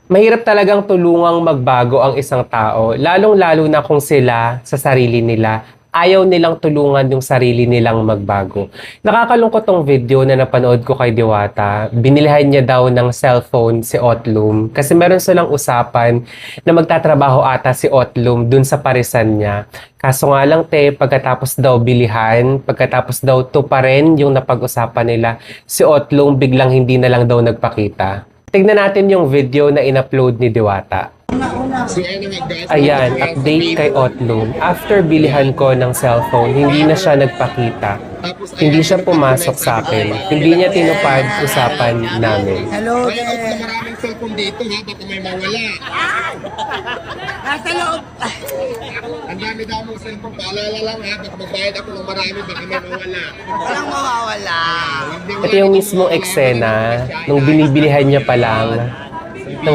Mahirap talagang tulungang magbago ang isang tao, lalong-lalo na kung sila sa sarili nila ayaw nilang tulungan yung sarili nilang magbago. Nakakalungkot tong video na napanood ko kay Diwata. Binilihan niya daw ng cellphone si Otlum kasi meron silang usapan na magtatrabaho ata si Otlum dun sa parisan niya. Kaso nga lang pagkatapos daw bilihan, pagkatapos daw tuparin yung napag-usapan nila, si Otlum biglang hindi na lang daw nagpakita. Tignan natin yung video na in-upload ni Diwata. Ayan, update kay Otlum. After bilihan ko ng cellphone, hindi na siya nagpakita. Hindi siya pumasok sa akin. Hindi niya tinupad usapan namin. Hello there. Maraming cellphone dito ha, baka may mawala. Nasa loob. Ang dami daw mong cellphone. Paalala lang ha, baka magbayad ako ng marami, baka may mawala. Walang mawawala. Ito yung mismong eksena nung binibilihan niya pa lang.